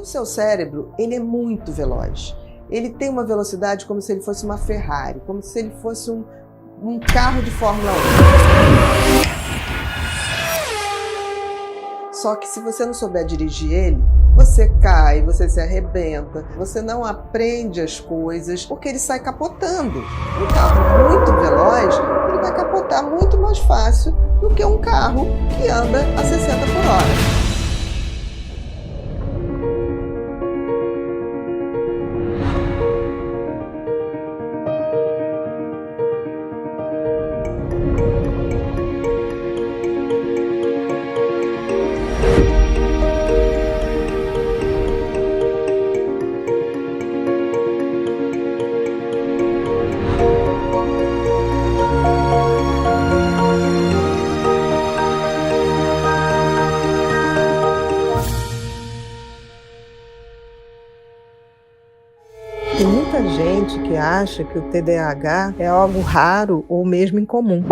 seu cérebro, ele é muito veloz. Ele tem uma velocidade como se ele fosse uma Ferrari, como se ele fosse um carro de Fórmula 1. Só que se você não souber dirigir ele, você cai, você se arrebenta, você não aprende as coisas, porque ele sai capotando. Um carro muito veloz, ele vai capotar muito mais fácil do que um carro que anda a 60 por hora. Tem muita gente que acha que o TDAH é algo raro ou mesmo incomum.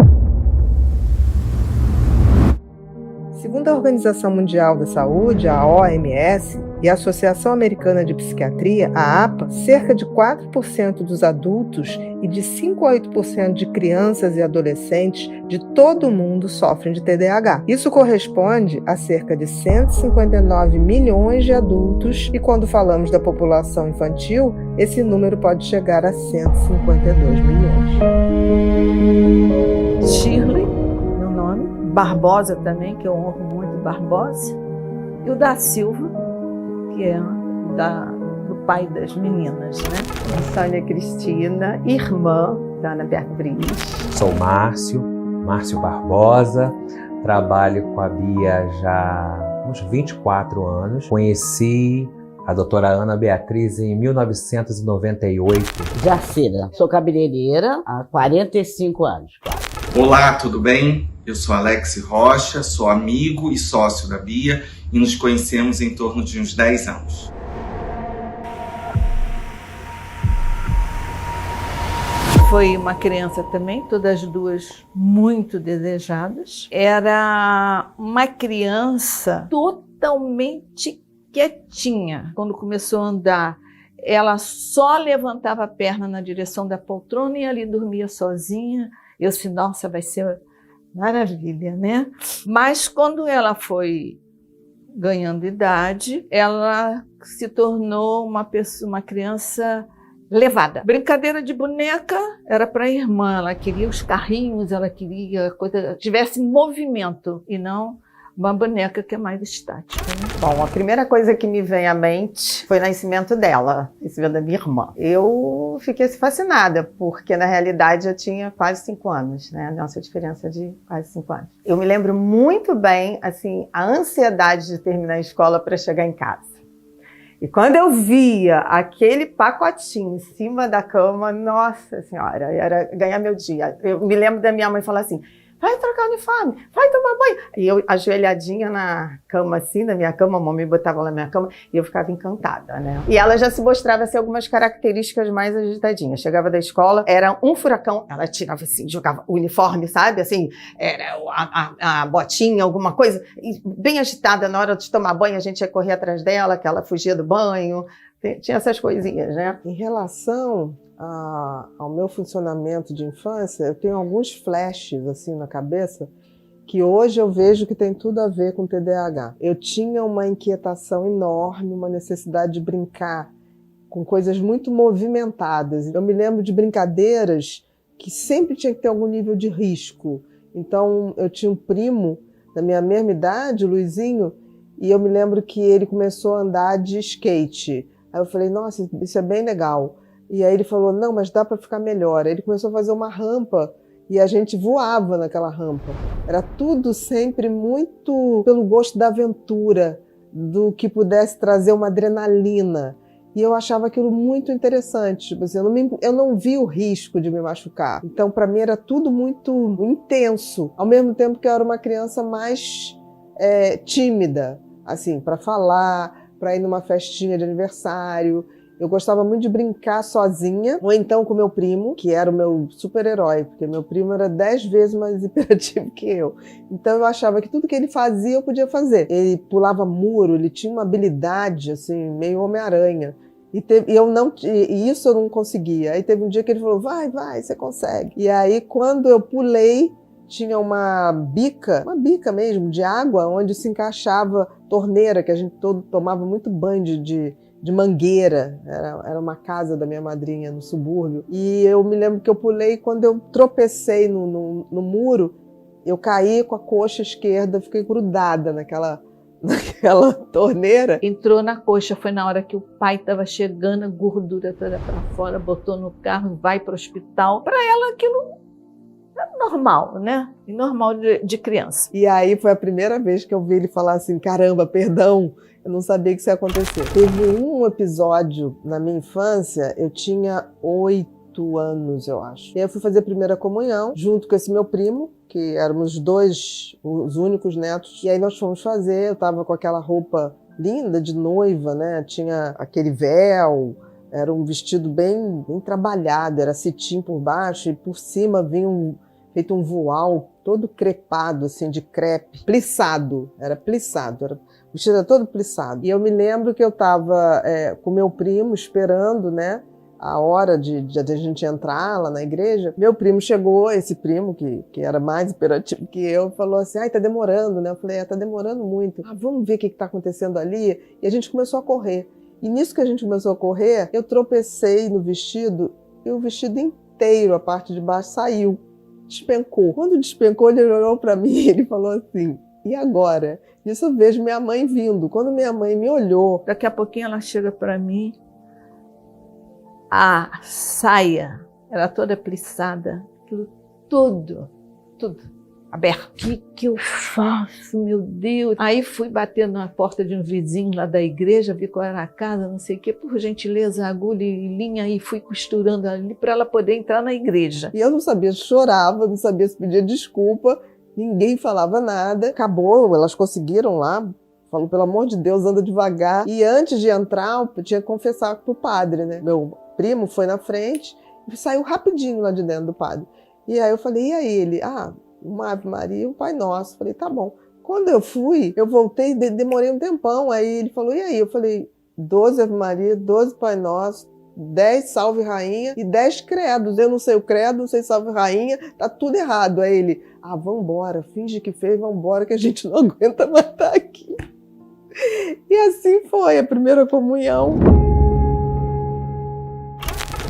Segundo a Organização Mundial da Saúde, a OMS, e a Associação Americana de Psiquiatria, a APA, cerca de 4% dos adultos e de 5 a 8% de crianças e adolescentes de todo o mundo sofrem de TDAH. Isso corresponde a cerca de 159 milhões de adultos e quando falamos da população infantil, esse número pode chegar a 152 milhões. Shirley, meu nome, Barbosa também, que eu honro muito Barbosa, e o da Silva, que é do pai das meninas, né? Sônia Cristina, irmã da Ana Beatriz. Sou Márcio Barbosa, trabalho com a Bia já há uns 24 anos. Conheci a doutora Ana Beatriz em 1998. Jacira, sou cabeleireira há 45 anos. Olá, tudo bem? Eu sou Alex Rocha, sou amigo e sócio da Bia e nos conhecemos em torno de uns 10 anos. Foi uma criança também, todas as duas muito desejadas. Era uma criança totalmente quietinha. Quando começou a andar, ela só levantava a perna na direção da poltrona e ali dormia sozinha. Eu disse, nossa, vai ser maravilha, né? Mas quando ela foi ganhando idade, ela se tornou uma criança levada. Brincadeira de boneca era para a irmã, ela queria os carrinhos, ela queria coisa tivesse movimento e não uma boneca que é mais estática. Né? Bom, a primeira coisa que me vem à mente foi o nascimento dela, o nascimento da minha irmã. Eu fiquei fascinada, porque na realidade eu tinha quase 5 anos, né? Nossa diferença de quase 5 anos. Eu me lembro muito bem, assim, a ansiedade de terminar a escola para chegar em casa. E quando eu via aquele pacotinho em cima da cama, nossa senhora, era ganhar meu dia. Eu me lembro da minha mãe falar assim, vai trocar o uniforme, vai tomar banho. E eu ajoelhadinha na cama assim, na minha cama, a mamãe botava lá na minha cama e eu ficava encantada, né? E ela já se mostrava ser algumas características mais agitadinhas. Chegava da escola, era um furacão, ela tirava assim, jogava o uniforme, sabe? Assim, era a botinha, alguma coisa, e bem agitada na hora de tomar banho, a gente ia correr atrás dela, que ela fugia do banho, tinha essas coisinhas, né? Em relação ao meu funcionamento de infância, eu tenho alguns flashes assim na cabeça que hoje eu vejo que tem tudo a ver com TDAH. Eu tinha uma inquietação enorme, uma necessidade de brincar com coisas muito movimentadas. Eu me lembro de brincadeiras que sempre tinha que ter algum nível de risco. Então eu tinha um primo da minha mesma idade, o Luizinho, e eu me lembro que ele começou a andar de skate. Aí eu falei, nossa, isso é bem legal. E aí ele falou, não, mas dá para ficar melhor. Aí ele começou a fazer uma rampa e a gente voava naquela rampa. Era tudo sempre muito pelo gosto da aventura, do que pudesse trazer uma adrenalina. E eu achava aquilo muito interessante. Tipo assim, eu não vi o risco de me machucar. Então, para mim, era tudo muito intenso. Ao mesmo tempo que eu era uma criança mais tímida, assim, para falar, para ir numa festinha de aniversário. Eu gostava muito de brincar sozinha, ou então com meu primo, que era o meu super-herói, porque meu primo era 10 vezes mais hiperativo que eu. Então eu achava que tudo que ele fazia, eu podia fazer. Ele pulava muro, ele tinha uma habilidade, assim, meio Homem-Aranha. E isso eu não conseguia. Aí teve um dia que ele falou, vai, você consegue. E aí, quando eu pulei, tinha uma bica mesmo, de água, onde se encaixava torneira, que a gente tomava muito banho de mangueira. Era uma casa da minha madrinha no subúrbio. E eu me lembro que eu pulei e quando eu tropecei no muro, eu caí com a coxa esquerda, fiquei grudada naquela torneira. Entrou na coxa, foi na hora que o pai estava chegando, a gordura toda para fora, botou no carro, vai para o hospital. Para ela aquilo é normal, né? Normal de criança. E aí foi a primeira vez que eu vi ele falar assim, caramba, perdão, eu não sabia que isso ia acontecer. Teve um episódio na minha infância, eu tinha 8 anos, eu acho. E aí eu fui fazer a primeira comunhão, junto com esse meu primo, que éramos os únicos netos. E aí nós fomos fazer, eu tava com aquela roupa linda de noiva, né? Tinha aquele véu, era um vestido bem trabalhado, era cetim por baixo e por cima vinha feito um voal todo crepado, assim, de crepe, plissado, o vestido era todo plissado. E eu me lembro que eu tava com meu primo esperando, né? A hora de a gente entrar lá na igreja, meu primo chegou, esse primo que era mais hiperativo que eu, falou assim, ai, tá demorando, né? Eu falei, tá demorando muito. Vamos ver o que tá acontecendo ali. E a gente começou a correr. E nisso que a gente começou a correr, eu tropecei no vestido e o vestido inteiro, a parte de baixo, saiu, despencou. Quando despencou, ele olhou para mim e ele falou assim, e agora? Isso eu vejo minha mãe vindo. Quando minha mãe me olhou... Daqui a pouquinho ela chega para mim, a saia era toda plissada, aquilo tudo aberto. O que eu faço, meu Deus? Aí fui bater na porta de um vizinho lá da igreja, vi qual era a casa, não sei o quê, por gentileza, agulha e linha, e fui costurando ali para ela poder entrar na igreja. E eu não sabia, chorava, não sabia se pedia desculpa, ninguém falava nada. Acabou, elas conseguiram lá, falou, pelo amor de Deus, anda devagar. E antes de entrar, eu tinha que confessar pro padre, né? Meu primo foi na frente e saiu rapidinho lá de dentro do padre. E aí eu falei, e aí? Ele, uma Ave Maria e um Pai Nosso. Falei, tá bom. Quando eu fui, eu voltei, demorei um tempão. Aí ele falou, e aí? Eu falei, 12 Ave Maria, 12 Pai Nosso, 10 Salve Rainha e 10 credos. Eu não sei o credo, não sei Salve Rainha, tá tudo errado. Aí ele, vambora, finge que fez, vambora, que a gente não aguenta mais estar aqui. E assim foi a primeira comunhão.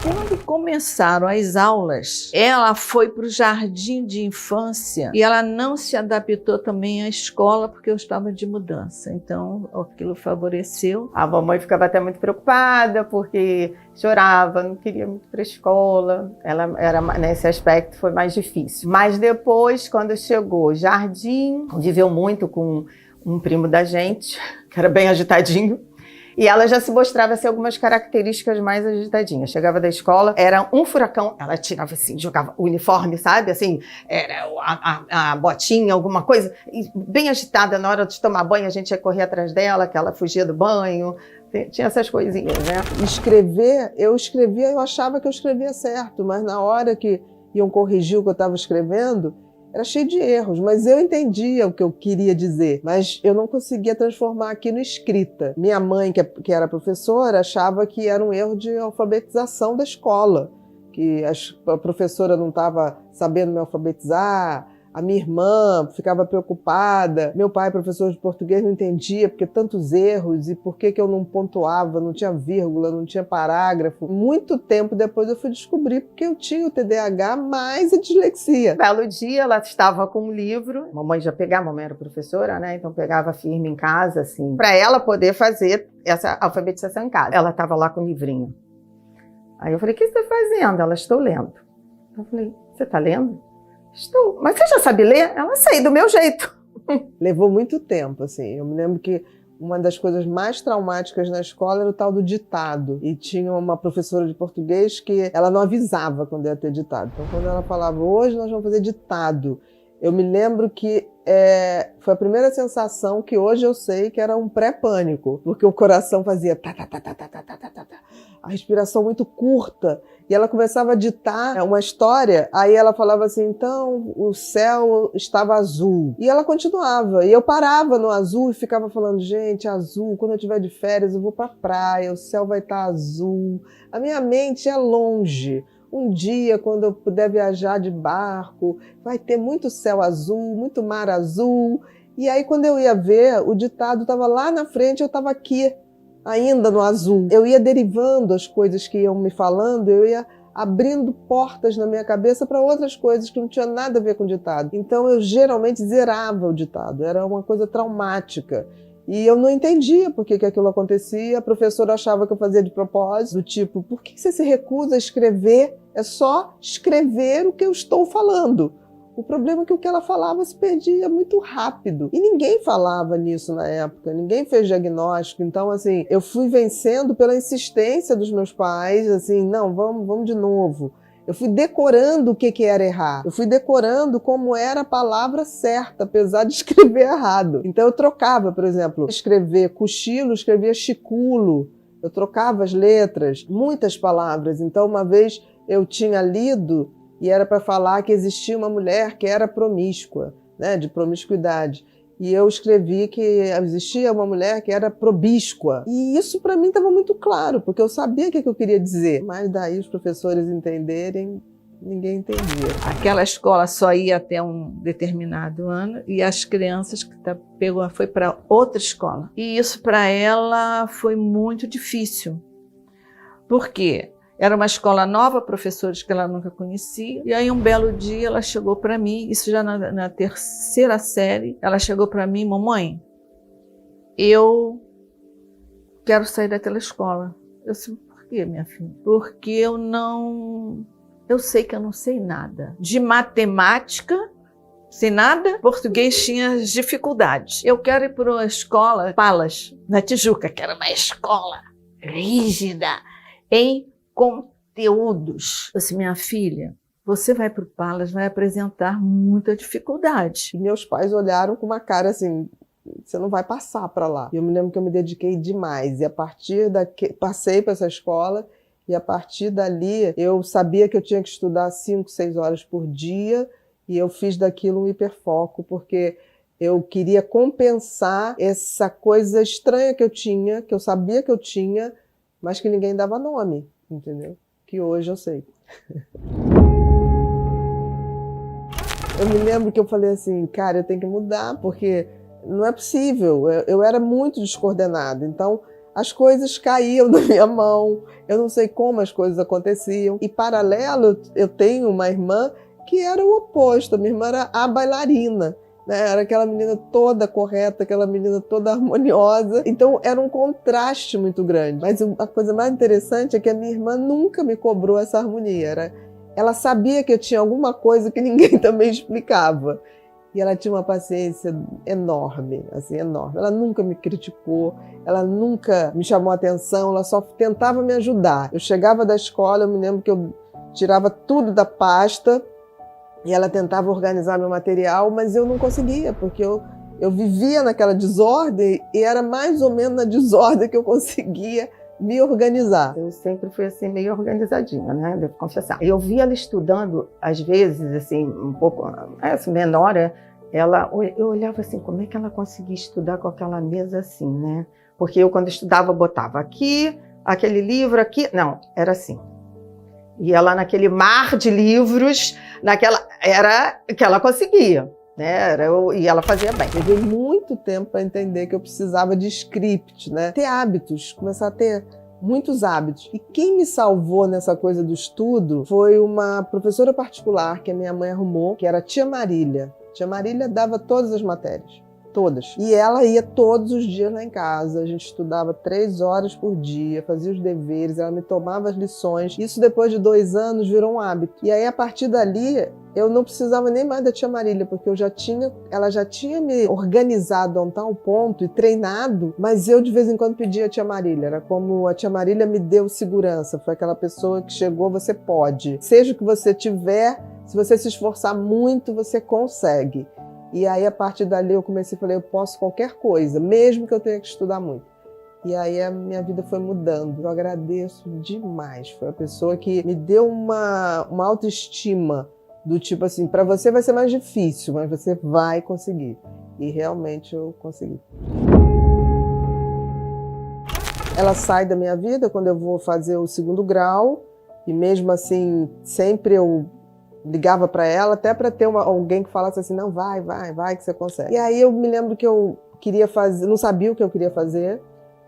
Quando começaram as aulas, ela foi para o jardim de infância e ela não se adaptou também à escola porque eu estava de mudança. Então, aquilo favoreceu. A mamãe ficava até muito preocupada porque chorava, não queria muito para a escola. Ela era, nesse aspecto, foi mais difícil. Mas depois, quando chegou o jardim, viveu muito com um primo da gente, que era bem agitadinho. E ela já se mostrava assim, algumas características mais agitadinhas. Chegava da escola, era um furacão, ela tirava assim, jogava o uniforme, sabe? Assim, era a botinha, alguma coisa. E bem agitada, na hora de tomar banho, a gente ia correr atrás dela, que ela fugia do banho. Tinha essas coisinhas, né? Escrever, eu achava que eu escrevia certo, mas na hora que iam corrigir o que eu estava escrevendo, era cheio de erros, mas eu entendia o que eu queria dizer, mas eu não conseguia transformar aquilo em escrita. Minha mãe, que era professora, achava que era um erro de alfabetização da escola, que a professora não estava sabendo me alfabetizar, a minha irmã ficava preocupada, meu pai, professor de português, não entendia porque tantos erros e por que eu não pontuava, não tinha vírgula, não tinha parágrafo. Muito tempo depois eu fui descobrir porque eu tinha o TDAH mais a dislexia. Belo dia ela estava com um livro, mamãe era professora, né? Então pegava firme em casa, assim, para ela poder fazer essa alfabetização em casa. Ela estava lá com o livrinho. Aí eu falei, o que você está fazendo? Ela, estou lendo. Eu falei, você está lendo? Estou. Mas você já sabe ler? Ela, sei, do meu jeito. Levou muito tempo, assim. Eu me lembro que uma das coisas mais traumáticas na escola era o tal do ditado. E tinha uma professora de português que ela não avisava quando ia ter ditado. Então, quando ela falava, hoje nós vamos fazer ditado, Eu me lembro que foi a primeira sensação que hoje eu sei que era um pré-pânico, porque o coração fazia tá, tá, tá, tá, tá, tá, tá, tá, tá, a respiração muito curta, e ela começava a ditar uma história, aí ela falava assim, então o céu estava azul, e ela continuava, e eu parava no azul e ficava falando, gente, azul, quando eu estiver de férias eu vou pra praia, o céu vai estar azul, a minha mente é longe. Um dia, quando eu puder viajar de barco, vai ter muito céu azul, muito mar azul. E aí, quando eu ia ver, o ditado estava lá na frente, eu estava aqui, ainda no azul. Eu ia derivando as coisas que iam me falando, eu ia abrindo portas na minha cabeça para outras coisas que não tinham nada a ver com o ditado. Então, eu geralmente zerava o ditado, era uma coisa traumática. E eu não entendia por que aquilo acontecia. A professora achava que eu fazia de propósito, do tipo, por que você se recusa a escrever? É só escrever o que eu estou falando. O problema é que o que ela falava se perdia muito rápido. E ninguém falava nisso na época, ninguém fez diagnóstico. Então, assim, eu fui vencendo pela insistência dos meus pais, assim, não, vamos de novo. Eu fui decorando o que era errar. Eu fui decorando como era a palavra certa, apesar de escrever errado. Então eu trocava, por exemplo, escrever cochilo, escrevia chiculo. Eu trocava as letras, muitas palavras. Então uma vez eu tinha lido e era para falar que existia uma mulher que era promíscua, né, de promiscuidade. E eu escrevi que existia uma mulher que era probíscua. E isso para mim estava muito claro, porque eu sabia o que eu queria dizer. Mas daí os professores entenderem, ninguém entendia. Aquela escola só ia até um determinado ano e as crianças que foi para outra escola. E isso para ela foi muito difícil. Por quê? Era uma escola nova, professores que ela nunca conhecia. E aí um belo dia ela chegou para mim, isso já na terceira série, ela chegou para mim, mamãe, eu quero sair daquela escola. Eu disse, por quê, minha filha? Porque eu sei que eu não sei nada. De matemática, sem nada, português tinha dificuldades. Eu quero ir para uma escola, Palas, na Tijuca, que era uma escola rígida, em conteúdos. Eu disse, minha filha, você vai para o Palas, vai apresentar muita dificuldade. E meus pais olharam com uma cara assim, você não vai passar para lá. E eu me lembro que eu me dediquei demais. E a partir passei para essa escola e a partir dali eu sabia que eu tinha que estudar 5, 6 horas por dia e eu fiz daquilo um hiperfoco, porque eu queria compensar essa coisa estranha que eu tinha, que eu sabia que eu tinha, mas que ninguém dava nome. Entendeu? Que hoje eu sei. Eu me lembro que eu falei assim, cara, eu tenho que mudar, porque não é possível. Eu era muito descoordenada, então as coisas caíam da minha mão, eu não sei como as coisas aconteciam. E paralelo, eu tenho uma irmã que era o oposto, a minha irmã era a bailarina. Era aquela menina toda correta, aquela menina toda harmoniosa. Então era um contraste muito grande. Mas a coisa mais interessante é que a minha irmã nunca me cobrou essa harmonia. Ela sabia que eu tinha alguma coisa que ninguém também explicava. E ela tinha uma paciência enorme, assim, enorme. Ela nunca me criticou, ela nunca me chamou a atenção, ela só tentava me ajudar. Eu chegava da escola, eu me lembro que eu tirava tudo da pasta, e ela tentava organizar meu material, mas eu não conseguia, porque eu vivia naquela desordem e era mais ou menos na desordem que eu conseguia me organizar. Eu sempre fui assim, meio organizadinha, né? Devo confessar. Eu via ela estudando, às vezes, assim, um pouco assim, menor, eu olhava assim, como é que ela conseguia estudar com aquela mesa assim, né? Porque eu, quando estudava, botava aqui, aquele livro aqui. Não, era assim. E ela naquele mar de livros, era que ela conseguia, né? E ela fazia bem. Levei muito tempo para entender que eu precisava de script, né? Ter hábitos, começar a ter muitos hábitos. E quem me salvou nessa coisa do estudo foi uma professora particular que a minha mãe arrumou, que era a tia Marília. Tia Marília dava todas as matérias. todas. E ela ia todos os dias lá em casa, a gente estudava 3 horas por dia, fazia os deveres, ela me tomava as lições. Isso depois de 2 anos virou um hábito. E aí a partir dali eu não precisava nem mais da tia Marília, porque ela já tinha me organizado a um tal ponto e treinado, mas eu de vez em quando pedia a tia Marília. Era como a tia Marília me deu segurança, foi aquela pessoa que chegou, você pode. Seja o que você tiver, se você se esforçar muito, você consegue. E aí a partir dali eu comecei a falar, eu posso qualquer coisa, mesmo que eu tenha que estudar muito. E aí a minha vida foi mudando. Eu agradeço demais. Foi a pessoa que me deu uma autoestima do tipo assim, para você vai ser mais difícil, mas você vai conseguir. E realmente eu consegui. Ela sai da minha vida quando eu vou fazer o 2º grau, e mesmo assim, sempre eu ligava para ela, até para ter alguém que falasse assim, não, vai que você consegue. E aí eu me lembro que eu queria fazer, não sabia o que eu queria fazer,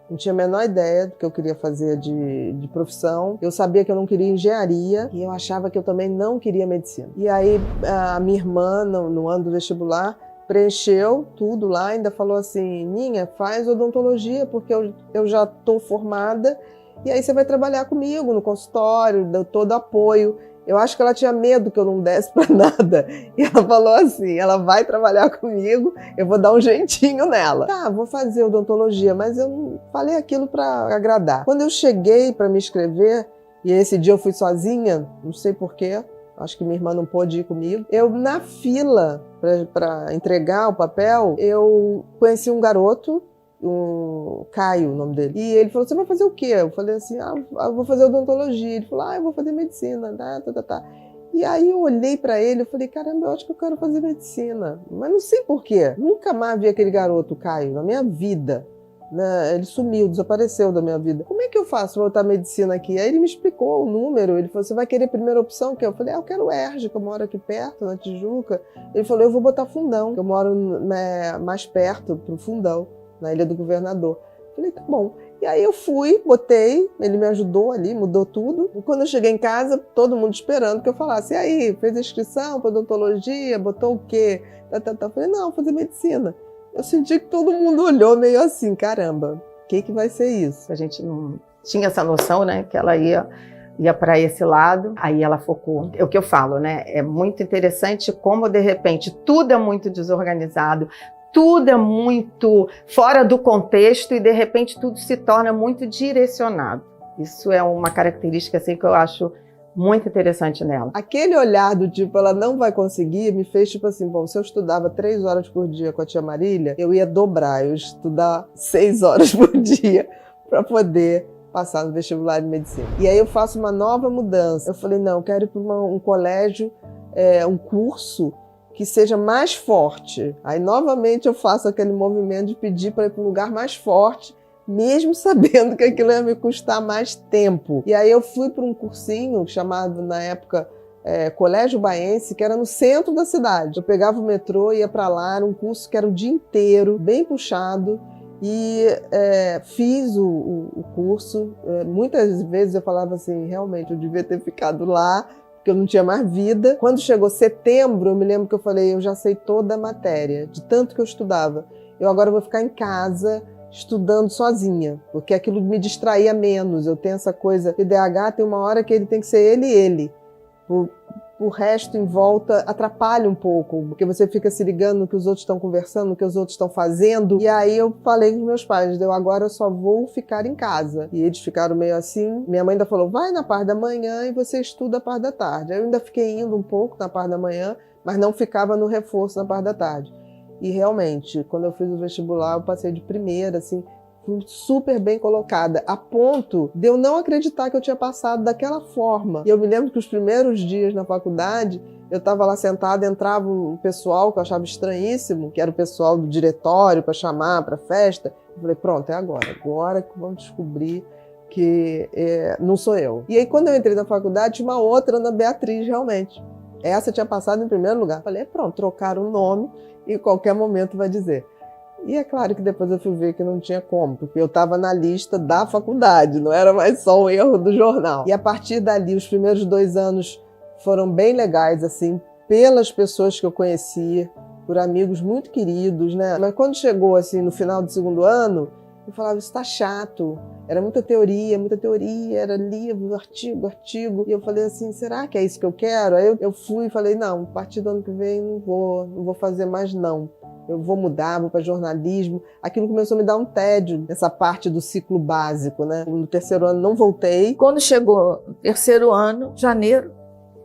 não tinha a menor ideia do que eu queria fazer de profissão. Eu sabia que eu não queria engenharia e eu achava que eu também não queria medicina. E aí a minha irmã, no ano do vestibular, preencheu tudo lá, ainda falou assim, Ninha, faz odontologia, porque eu já estou formada, e aí você vai trabalhar comigo no consultório, deu todo apoio. Eu acho que ela tinha medo que eu não desse para nada. E ela falou assim, ela vai trabalhar comigo, eu vou dar um jeitinho nela. Tá, vou fazer odontologia, mas eu não falei aquilo para agradar. Quando eu cheguei para me inscrever, e esse dia eu fui sozinha, não sei porquê, acho que minha irmã não pôde ir comigo. Eu, na fila para entregar o papel, eu conheci um garoto, o Caio, o nome dele. E ele falou, você vai fazer o quê? Eu falei assim, eu vou fazer odontologia. Ele falou, eu vou fazer medicina. Tá. E aí eu olhei pra ele e falei, caramba, eu acho que eu quero fazer medicina. Mas não sei por quê. Nunca mais vi aquele garoto, o Caio, na minha vida. Ele sumiu, desapareceu da minha vida. Como é que eu faço pra botar medicina aqui? Aí ele me explicou o número. Ele falou, você vai querer primeira opção? Que eu falei, eu quero ERJ, que eu moro aqui perto, na Tijuca. Ele falou, eu vou botar Fundão, que eu moro mais perto, pro Fundão, na Ilha do Governador. Falei, tá bom. E aí eu fui, botei, ele me ajudou ali, mudou tudo. E quando eu cheguei em casa, todo mundo esperando que eu falasse, e aí, fez a inscrição para odontologia, botou o quê? Eu falei, não, vou fazer medicina. Eu senti que todo mundo olhou meio assim, caramba, o que vai ser isso? A gente não tinha essa noção, né, que ela ia para esse lado, aí ela focou. É o que eu falo, né, é muito interessante como, de repente, tudo é muito desorganizado, tudo é muito fora do contexto e, de repente, tudo se torna muito direcionado. Isso é uma característica assim, que eu acho muito interessante nela. Aquele olhar do tipo, ela não vai conseguir, me fez tipo assim, bom, se eu estudava 3 horas por dia com a tia Marília, eu ia dobrar, eu ia estudar 6 horas por dia para poder passar no vestibular de medicina. E aí eu faço uma nova mudança. Eu falei, não, eu quero ir para um colégio, um curso que seja mais forte. Aí, novamente, eu faço aquele movimento de pedir para ir para um lugar mais forte, mesmo sabendo que aquilo ia me custar mais tempo. E aí eu fui para um cursinho chamado, na época, Colégio Baense, que era no centro da cidade. Eu pegava o metrô, ia para lá, era um curso que era o dia inteiro, bem puxado, e fiz o curso. Muitas vezes eu falava assim, realmente, eu devia ter ficado lá, porque eu não tinha mais vida. Quando chegou setembro, eu me lembro que eu falei, eu já sei toda a matéria, de tanto que eu estudava. Eu agora vou ficar em casa estudando sozinha, porque aquilo me distraía menos. Eu tenho essa coisa, TDAH tem uma hora que ele tem que ser ele. O resto em volta atrapalha um pouco, porque você fica se ligando no que os outros estão conversando, no que os outros estão fazendo. E aí eu falei com os meus pais, agora eu só vou ficar em casa. E eles ficaram meio assim. Minha mãe ainda falou, vai na parte da manhã e você estuda a parte da tarde. Aí eu ainda fiquei indo um pouco na parte da manhã, mas não ficava no reforço na parte da tarde. E realmente, quando eu fiz o vestibular, eu passei de primeira, assim, super bem colocada, a ponto de eu não acreditar que eu tinha passado daquela forma. E eu me lembro que os primeiros dias na faculdade, eu estava lá sentada, entrava um pessoal que eu achava estranhíssimo, que era o pessoal do diretório para chamar para festa. Eu falei, pronto, é agora que vamos descobrir que não sou eu. E aí, quando eu entrei na faculdade, tinha uma outra, Ana Beatriz, realmente. Essa tinha passado em primeiro lugar. Eu falei, pronto, trocaram o nome e em qualquer momento vai dizer. E é claro que depois eu fui ver que não tinha como, porque eu estava na lista da faculdade, não era mais só um erro do jornal. E a partir dali, os primeiros 2 anos foram bem legais, assim, pelas pessoas que eu conheci, por amigos muito queridos, né? Mas quando chegou assim no final do segundo ano, eu falava, isso tá chato. Era muita teoria, era livro, artigo. E eu falei assim, será que é isso que eu quero? Aí eu fui e falei, não, a partir do ano que vem não vou fazer mais não. Eu vou mudar, vou para jornalismo. Aquilo começou a me dar um tédio, essa parte do ciclo básico, né? No terceiro ano não voltei. Quando chegou o terceiro ano, janeiro,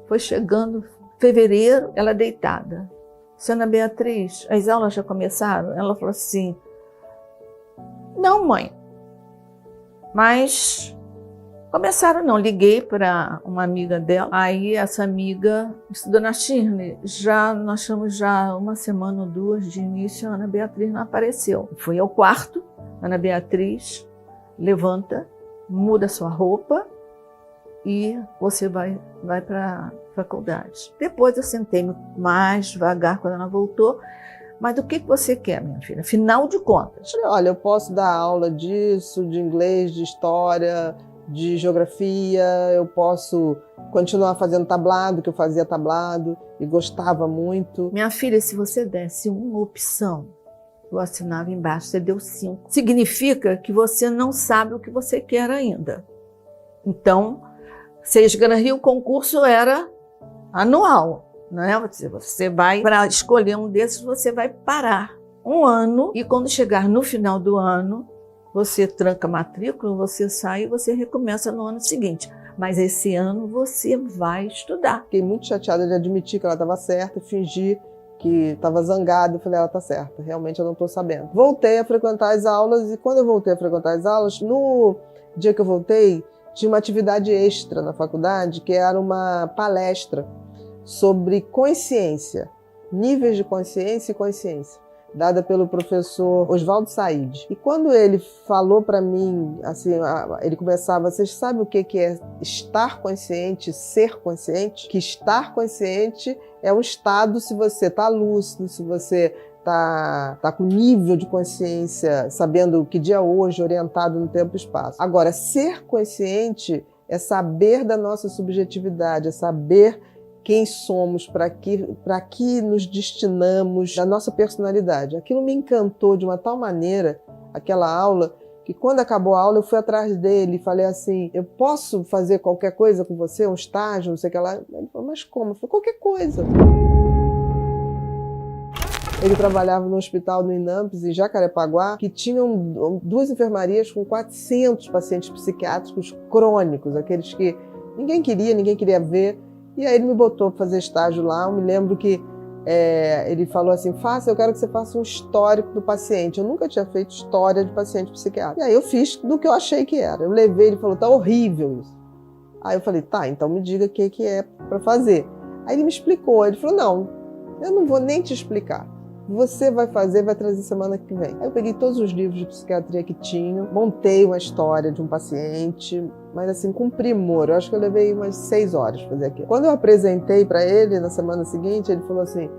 foi chegando, fevereiro, ela deitada. Ana Beatriz, as aulas já começaram? Ela falou assim, não, mãe, mas começaram não. Liguei para uma amiga dela, aí essa amiga estudou na Shirley, nós estamos já uma semana ou duas de início, a Ana Beatriz não apareceu. Fui ao quarto, Ana Beatriz, levanta, muda sua roupa e você vai para a faculdade. Depois eu sentei mais devagar quando ela voltou. Mas do que você quer, minha filha? Afinal de contas. Olha, eu posso dar aula disso, de inglês, de história, de geografia, eu posso continuar fazendo tablado, que eu fazia tablado e gostava muito. Minha filha, se você desse uma opção, eu assinava embaixo, você deu 5. Significa que você não sabe o que você quer ainda. Então, Seixas Gran Rio, o concurso era anual. Não é? Você vai, para escolher um desses, você vai parar um ano e quando chegar no final do ano, você tranca a matrícula, você sai e você recomeça no ano seguinte. Mas esse ano você vai estudar. Fiquei muito chateada de admitir que ela estava certa, fingi que estava zangada. Eu falei, ela está certa, realmente eu não estou sabendo. Voltei a frequentar as aulas e quando eu voltei a frequentar as aulas, no dia que eu voltei, tinha uma atividade extra na faculdade, que era uma palestra sobre consciência, níveis de consciência e consciência, dada pelo professor Oswaldo Said. E quando ele falou para mim, assim, ele começava, vocês sabem o que é estar consciente, ser consciente? Que estar consciente é um estado se você está lúcido, se você tá com nível de consciência, sabendo que dia é hoje, orientado no tempo e espaço. Agora, ser consciente é saber da nossa subjetividade, é saber quem somos, para que nos destinamos, da nossa personalidade. Aquilo me encantou de uma tal maneira, aquela aula, que quando acabou a aula eu fui atrás dele e falei assim, eu posso fazer qualquer coisa com você, um estágio, não sei o que lá? Ele falou, mas como? Eu falei, qualquer coisa. Ele trabalhava no hospital do Inampes, em Jacarepaguá, que tinham 2 enfermarias com 400 pacientes psiquiátricos crônicos, aqueles que ninguém queria ver. E aí ele me botou para fazer estágio lá. Eu me lembro que ele falou assim, eu quero que você faça um histórico do paciente. Eu nunca tinha feito história de paciente psiquiátrico. E aí eu fiz do que eu achei que era. Eu levei, ele falou, tá horrível isso. Aí eu falei, tá, então me diga o que é para fazer. Aí ele me explicou, ele falou, não, eu não vou nem te explicar. Você vai fazer, vai trazer semana que vem. Aí eu peguei todos os livros de psiquiatria que tinham, montei uma história de um paciente, mas assim, com primor. Eu acho que eu levei umas 6 horas para fazer aquilo. Quando eu apresentei para ele, na semana seguinte, ele falou assim,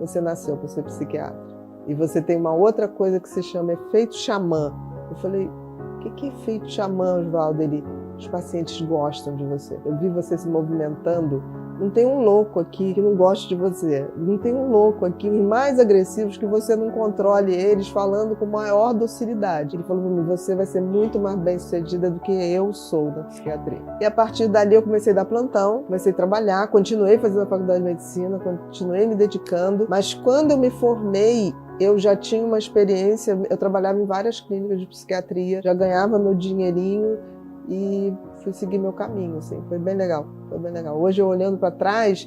você nasceu para ser psiquiatra. E você tem uma outra coisa que se chama efeito xamã. Eu falei, o que é efeito xamã, Oswaldo? Ele, os pacientes gostam de você. Eu vi você se movimentando. Não tem um louco aqui que não goste de você. Não tem um louco aqui, os mais agressivos, que você não controle eles falando com maior docilidade. Ele falou para mim, você vai ser muito mais bem-sucedida do que eu sou na psiquiatria. E a partir dali eu comecei a dar plantão, comecei a trabalhar, continuei fazendo a faculdade de medicina, continuei me dedicando. Mas quando eu me formei, eu já tinha uma experiência, eu trabalhava em várias clínicas de psiquiatria, já ganhava meu dinheirinho e fui seguir meu caminho, assim. Foi bem legal, foi bem legal. Hoje, eu olhando para trás,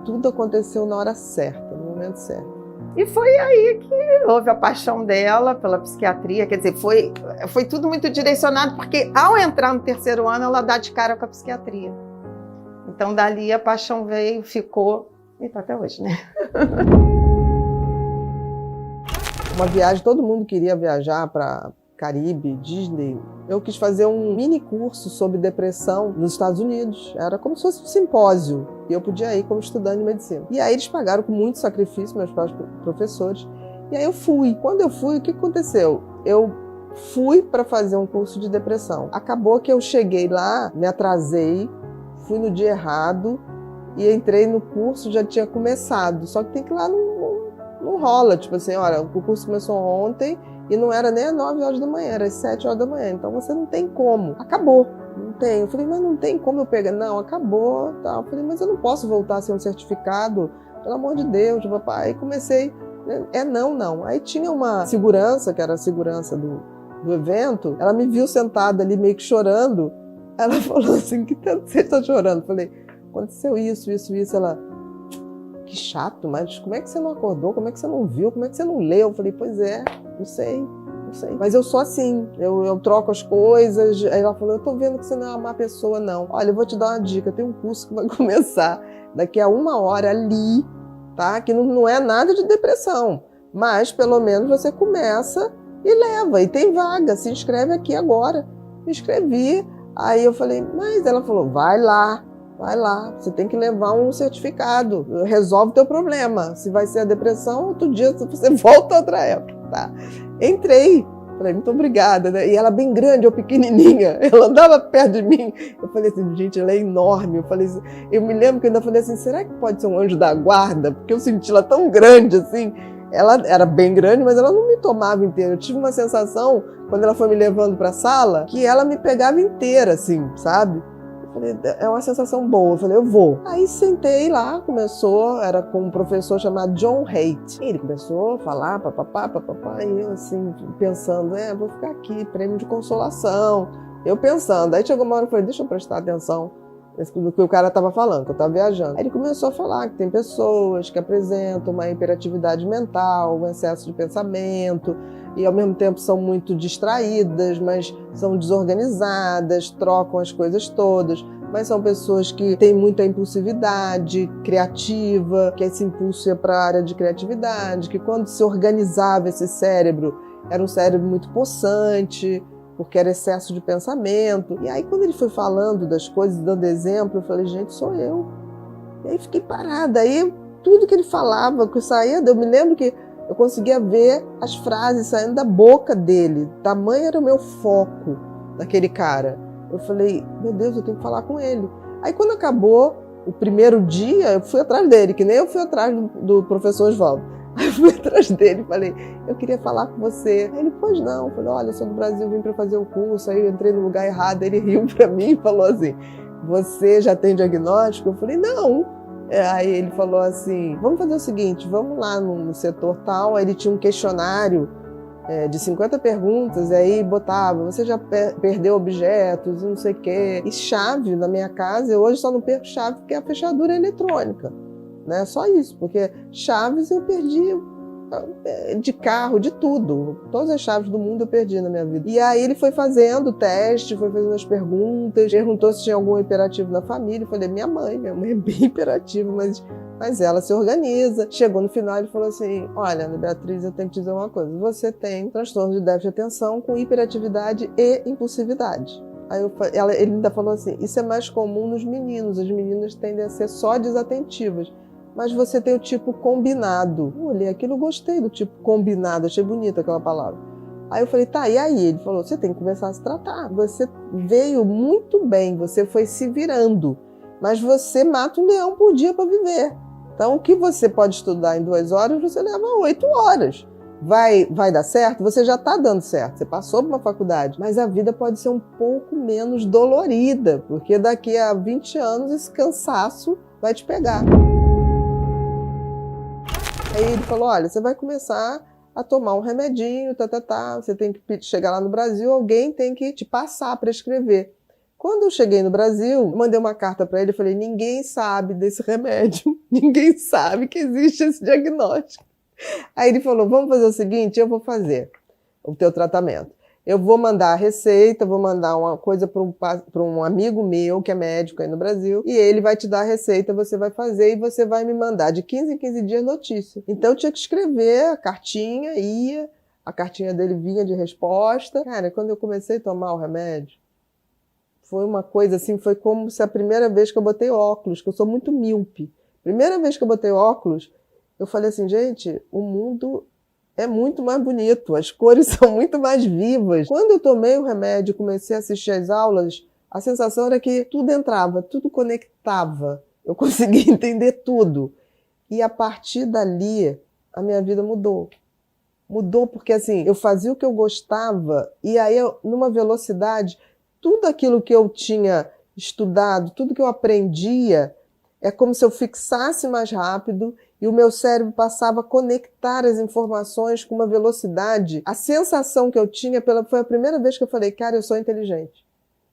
tudo aconteceu na hora certa, no momento certo. E foi aí que houve a paixão dela pela psiquiatria, quer dizer, foi tudo muito direcionado, porque ao entrar no terceiro ano, ela dá de cara com a psiquiatria. Então, dali a paixão veio, ficou, e tá até hoje, né? Uma viagem, todo mundo queria viajar para Caribe, Disney. Eu quis fazer um mini curso sobre depressão nos Estados Unidos. Era como se fosse um simpósio. E eu podia ir como estudante de medicina. E aí eles pagaram com muito sacrifício, meus pais professores. E aí eu fui. Quando eu fui, o que aconteceu? Eu fui para fazer um curso de depressão. Acabou que eu cheguei lá, me atrasei, fui no dia errado e entrei no curso, já tinha começado. Só que tem que ir lá no rola. Tipo assim, olha, o curso começou ontem e não era nem às 9 horas da manhã, era às 7 horas da manhã. Então você não tem como. Acabou. Não tem. Eu falei, mas não tem como eu pegar. Não, acabou. Tá. Eu falei, mas eu não posso voltar a ser um certificado. Pelo amor de Deus, papai. Aí comecei, não. Aí tinha uma segurança, que era a segurança do evento, ela me viu sentada ali meio que chorando. Ela falou assim, que tanto você está chorando? Eu falei, aconteceu isso. Ela, que chato, mas como é que você não acordou? Como é que você não viu? Como é que você não leu? Eu falei, pois é, não sei. Mas eu sou assim, eu troco as coisas. Aí ela falou, eu tô vendo que você não é uma má pessoa, não. Olha, eu vou te dar uma dica, tem um curso que vai começar daqui a 1 hora ali, tá? Que não é nada de depressão, mas pelo menos você começa e leva, e tem vaga, se inscreve aqui agora. Me inscrevi, aí eu falei, mas ela falou, vai lá, você tem que levar um certificado, resolve o teu problema. Se vai ser a depressão, outro dia você volta a outra época, tá? Entrei, falei, muito obrigada, né? E ela bem grande, eu pequenininha, ela andava perto de mim. Eu falei assim, gente, ela é enorme. Eu me lembro que eu ainda falei assim, será que pode ser um anjo da guarda? Porque eu senti ela tão grande assim. Ela era bem grande, mas ela não me tomava inteira. Eu tive uma sensação, quando ela foi me levando para a sala, que ela me pegava inteira, assim, sabe? Eu falei, é uma sensação boa. Eu falei, eu vou. Aí sentei lá, era com um professor chamado John Haidt. Ele começou a falar, papapá, e eu assim, pensando, vou ficar aqui, prêmio de consolação. Eu pensando. Aí chegou uma hora e falei, deixa eu prestar atenção no que o cara estava falando, que eu estava viajando. Aí ele começou a falar que tem pessoas que apresentam uma hiperatividade mental, um excesso de pensamento, e ao mesmo tempo são muito distraídas, mas são desorganizadas, trocam as coisas todas, mas são pessoas que têm muita impulsividade criativa, que esse impulso ia para a área de criatividade, que quando se organizava esse cérebro, era um cérebro muito possante, porque era excesso de pensamento. E aí, quando ele foi falando das coisas, dando exemplo, eu falei, gente, sou eu. E aí fiquei parada. Aí, tudo que ele falava, que saía, eu me lembro que eu conseguia ver as frases saindo da boca dele. Tamanho era o meu foco naquele cara. Eu falei, meu Deus, eu tenho que falar com ele. Aí, quando acabou o primeiro dia, eu fui atrás dele, que nem eu fui atrás do professor Oswaldo. Aí eu fui atrás dele e falei, eu queria falar com você. Aí ele, pois não. Eu falei, olha, eu sou do Brasil, vim para fazer o curso. Aí eu entrei no lugar errado. Ele riu para mim e falou assim, você já tem diagnóstico? Eu falei, não. Aí ele falou assim, vamos fazer o seguinte, vamos lá no setor tal. Aí ele tinha um questionário de 50 perguntas, aí botava, você já perdeu objetos e não sei o quê. E chave na minha casa, eu hoje só não perco chave porque a fechadura é eletrônica. Né? Só isso, porque chaves eu perdi de carro, de tudo. Todas as chaves do mundo eu perdi na minha vida. E aí ele foi fazendo o teste, foi fazendo as perguntas, perguntou se tinha algum hiperativo na família. Eu falei, minha mãe é bem hiperativa, mas ela se organiza. Chegou no final e falou assim, olha, Ana Beatriz, eu tenho que te dizer uma coisa. Você tem transtorno de déficit de atenção com hiperatividade e impulsividade. Aí ele ainda falou assim, isso é mais comum nos meninos. As meninas tendem a ser só desatentivas. Mas você tem o tipo combinado. Eu olhei aquilo, eu gostei do tipo combinado, achei bonita aquela palavra. Aí eu falei, tá, e aí? Ele falou, você tem que começar a se tratar. Você veio muito bem, você foi se virando, mas você mata um leão por dia para viver. Então, o que você pode estudar em 2 horas, você leva 8 horas. Vai dar certo? Você já está dando certo, você passou por uma faculdade, mas a vida pode ser um pouco menos dolorida, porque daqui a 20 anos esse cansaço vai te pegar. Aí ele falou, olha, você vai começar a tomar um remedinho, você tem que chegar lá no Brasil, alguém tem que te passar para escrever. Quando eu cheguei no Brasil, eu mandei uma carta para ele e falei, ninguém sabe desse remédio, ninguém sabe que existe esse diagnóstico. Aí ele falou, vamos fazer o seguinte, eu vou fazer o teu tratamento. Eu vou mandar a receita, vou mandar uma coisa para um amigo meu que é médico aí no Brasil e ele vai te dar a receita, você vai fazer e você vai me mandar de 15 em 15 dias notícia. Então eu tinha que escrever a cartinha, a cartinha dele vinha de resposta. Cara, quando eu comecei a tomar o remédio, foi uma coisa assim, foi como se a primeira vez que eu botei óculos, que eu sou muito míope. Primeira vez que eu botei óculos, eu falei assim, gente, o mundo é muito mais bonito, as cores são muito mais vivas. Quando eu tomei o remédio e comecei a assistir às aulas, a sensação era que tudo entrava, tudo conectava. Eu conseguia entender tudo. E a partir dali, a minha vida mudou. Mudou porque, assim, eu fazia o que eu gostava e aí, numa velocidade, tudo aquilo que eu tinha estudado, tudo que eu aprendia, é como se eu fixasse mais rápido e o meu cérebro passava a conectar as informações com uma velocidade. A sensação que eu tinha, foi a primeira vez que eu falei, cara, eu sou inteligente.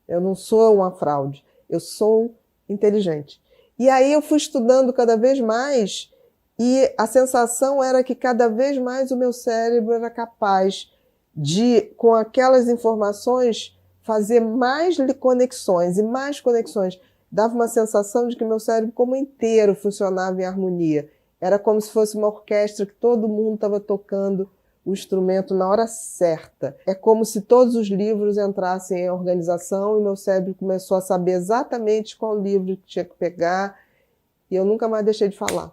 Eu não sou uma fraude, eu sou inteligente. E aí eu fui estudando cada vez mais e a sensação era que cada vez mais o meu cérebro era capaz de, com aquelas informações, fazer mais conexões e mais conexões. Dava uma sensação de que meu cérebro como inteiro funcionava em harmonia. Era como se fosse uma orquestra que todo mundo estava tocando o instrumento na hora certa. É como se todos os livros entrassem em organização e meu cérebro começou a saber exatamente qual livro que tinha que pegar e eu nunca mais deixei de falar.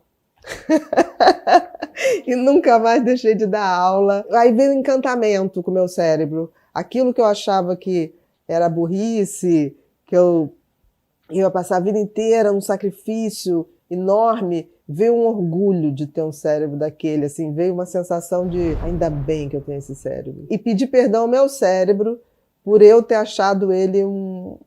E nunca mais deixei de dar aula. Aí veio o encantamento com o meu cérebro. Aquilo que eu achava que era burrice, que eu ia passar a vida inteira num sacrifício enorme, veio um orgulho de ter um cérebro daquele, assim, veio uma sensação de ainda bem que eu tenho esse cérebro. E pedir perdão ao meu cérebro por eu ter achado ele um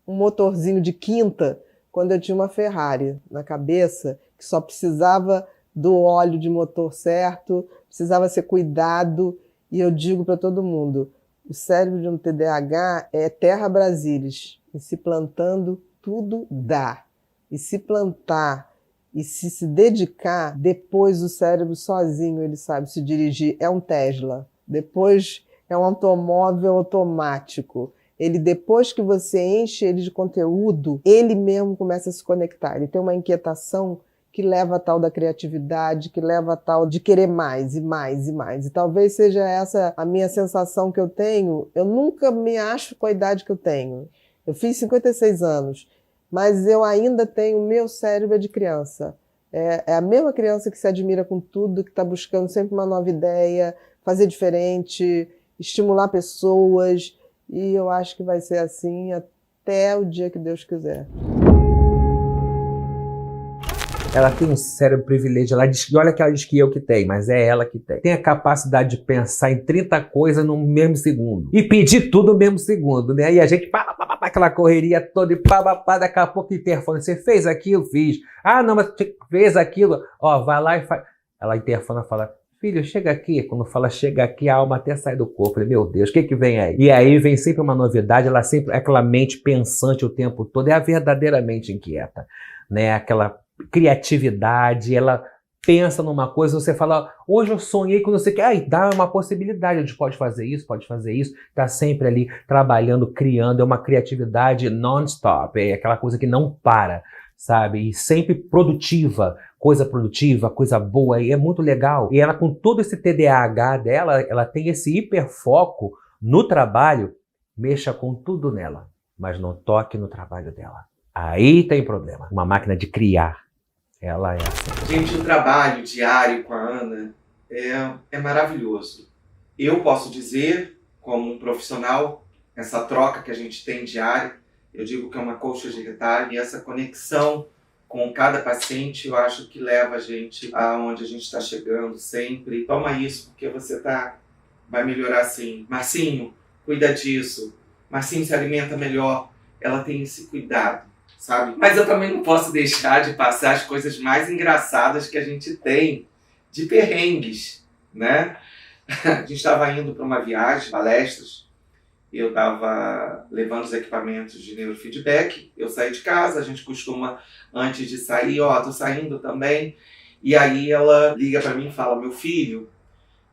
motorzinho de quinta, quando eu tinha uma Ferrari na cabeça, que só precisava do óleo de motor certo, precisava ser cuidado, e eu digo para todo mundo, o cérebro de um TDAH é terra brasilis, e se plantando tudo dá. E se plantar e se dedicar, depois o cérebro sozinho ele sabe se dirigir. É um Tesla. Depois é um automóvel automático. Ele, depois que você enche ele de conteúdo, ele mesmo começa a se conectar. Ele tem uma inquietação que leva a tal da criatividade, que leva a tal de querer mais e mais e mais. E talvez seja essa a minha sensação que eu tenho. Eu nunca me acho com a idade que eu tenho. Eu fiz 56 anos. Mas eu ainda tenho o meu cérebro de criança. É a mesma criança que se admira com tudo, que está buscando sempre uma nova ideia, fazer diferente, estimular pessoas. E eu acho que vai ser assim até o dia que Deus quiser. Ela tem um cérebro privilegiado. Ela diz, olha que ela diz que eu que tenho, mas é ela que tem. Tem a capacidade de pensar em 30 coisas no mesmo segundo. E pedir tudo no mesmo segundo, né? E a gente, aquela correria toda, e daqui a pouco interfone. Você fez aquilo? Fiz. Ah, não, mas fez aquilo. Ó, vai lá e faz. Ela interfona e fala, filho, chega aqui. Quando fala chega aqui, a alma até sai do corpo. Eu falei, meu Deus, o que vem aí? E aí vem sempre uma novidade. Ela sempre é aquela mente pensante o tempo todo. É a verdadeiramente inquieta, né? Aquela criatividade, ela pensa numa coisa, você fala, hoje eu sonhei com você, aí dá uma possibilidade, a gente pode fazer isso, tá sempre ali trabalhando, criando, é uma criatividade non-stop, é aquela coisa que não para, sabe, e sempre produtiva, coisa boa, e é muito legal, e ela com todo esse TDAH dela, ela tem esse hiperfoco no trabalho, mexa com tudo nela, mas não toque no trabalho dela. Aí tem problema, uma máquina de criar. Ela é assim. Gente, o trabalho diário com a Ana é maravilhoso. Eu posso dizer, como um profissional, essa troca que a gente tem diária, eu digo que é uma coxa de retalho, e essa conexão com cada paciente, eu acho que leva a gente aonde a gente está chegando sempre. Toma isso, porque você vai melhorar assim. Marcinho, cuida disso. Marcinho se alimenta melhor. Ela tem esse cuidado, sabe? Mas eu também não posso deixar de passar as coisas mais engraçadas que a gente tem de perrengues, né? A gente estava indo para uma viagem, palestras, e eu estava levando os equipamentos de neurofeedback. Eu saí de casa, a gente costuma, antes de sair, tô saindo também. E aí ela liga para mim e fala, meu filho,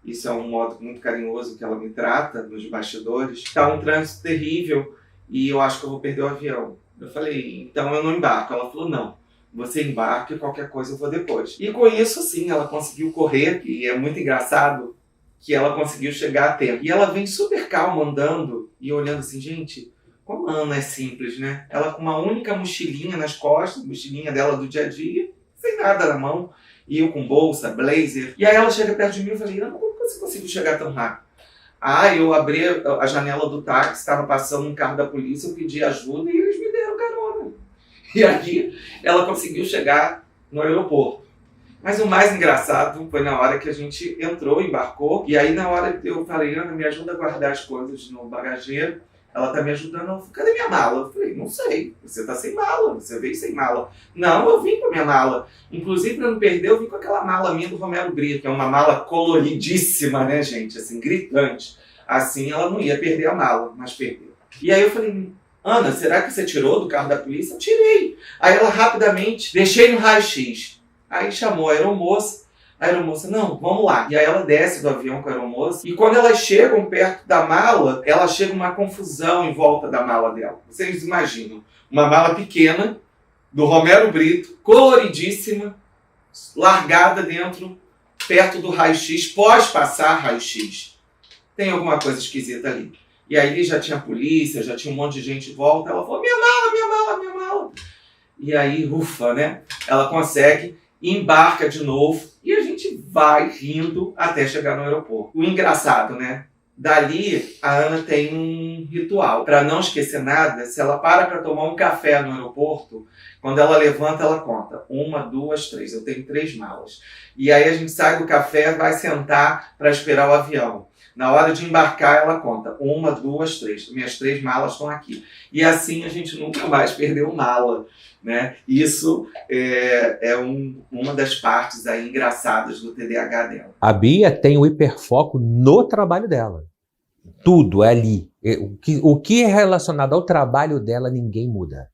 isso é um modo muito carinhoso que ela me trata nos bastidores, está um trânsito terrível e eu acho que eu vou perder o avião. Eu falei, então eu não embarco. Ela falou, não, você embarca e qualquer coisa eu vou depois. E com isso, sim, ela conseguiu correr, e é muito engraçado que ela conseguiu chegar a tempo. E ela vem super calma, andando e olhando assim, gente, como a Ana é simples, né? Ela com uma única mochilinha nas costas, mochilinha dela do dia a dia, sem nada na mão, e eu com bolsa, blazer. E aí ela chega perto de mim e falei, Ana, como você conseguiu chegar tão rápido? Eu abri a janela do táxi, estava passando um carro da polícia, eu pedi ajuda e eles me deram carona. E aí ela conseguiu chegar no aeroporto. Mas o mais engraçado foi na hora que a gente entrou, embarcou, e aí na hora eu falei, Ana, me ajuda a guardar as coisas no bagageiro. Ela tá me ajudando. Ela falou, cadê minha mala? Eu falei, não sei, você tá sem mala, você veio sem mala. Não, eu vim com a minha mala. Inclusive, pra não perder, eu vim com aquela mala minha do Romero Brito, que é uma mala coloridíssima, né, gente? Assim, gritante. Assim, ela não ia perder a mala, mas perdeu. E aí eu falei, Ana, será que você tirou do carro da polícia? Eu tirei. Aí ela rapidamente, deixei no raio-x. Aí chamou a aeromoça. A aeromoça, não, vamos lá. E aí ela desce do avião com a aeromoça. E quando elas chegam perto da mala, ela chega uma confusão em volta da mala dela. Vocês imaginam, uma mala pequena, do Romero Brito, coloridíssima, largada dentro, perto do raio-x, pós passar raio-x. Tem alguma coisa esquisita ali. E aí já tinha polícia, já tinha um monte de gente em volta. Ela falou, minha mala, minha mala, minha mala. E aí, ufa, né? Ela consegue, embarca de novo e a gente vai rindo até chegar no aeroporto. O engraçado, né? Dali, a Ana tem um ritual. Para não esquecer nada, se ela para tomar um café no aeroporto, quando ela levanta, ela conta. 1, 2, 3. Eu tenho 3 malas. E aí a gente sai do café, vai sentar para esperar o avião. Na hora de embarcar, ela conta. 1, 2, 3. Minhas 3 malas estão aqui. E assim a gente nunca mais perdeu mala. Né? Isso é uma das partes aí engraçadas do TDAH dela. A Bia tem o hiperfoco no trabalho dela. Tudo é ali. O que é relacionado ao trabalho dela, ninguém muda.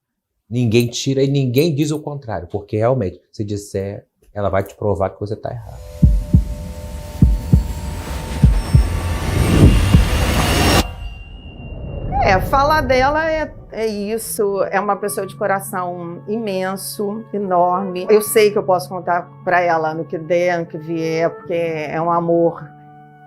Ninguém tira e ninguém diz o contrário. Porque realmente, se disser, ela vai te provar que você está errado. Falar dela é isso, é uma pessoa de coração imenso, enorme. Eu sei que eu posso contar para ela no que der, no que vier, porque é um amor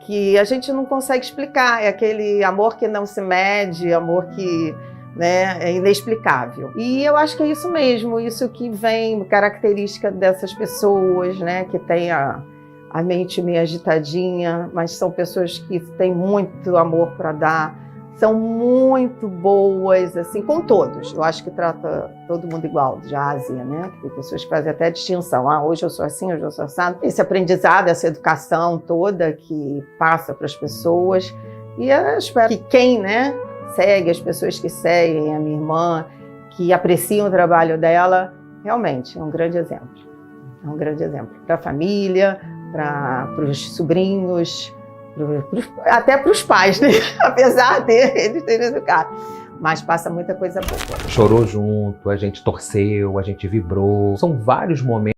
que a gente não consegue explicar. É aquele amor que não se mede, amor que, né, é inexplicável. E eu acho que é isso mesmo, isso que vem, característica dessas pessoas, né, que tem a mente meio agitadinha, mas são pessoas que têm muito amor para dar. São muito boas, assim, com todos. Eu acho que trata todo mundo igual, de A a Z, né? Tem pessoas que fazem até distinção. Ah, hoje eu sou assim, hoje eu sou assado. Esse aprendizado, essa educação toda que passa para as pessoas. E eu espero que quem, né, segue, as pessoas que seguem a minha irmã, que apreciam o trabalho dela, realmente é um grande exemplo. É um grande exemplo para a família, para os sobrinhos, até para os pais, né? Apesar deles terem educado. Mas passa muita coisa boa. Chorou junto, a gente torceu, a gente vibrou. São vários momentos.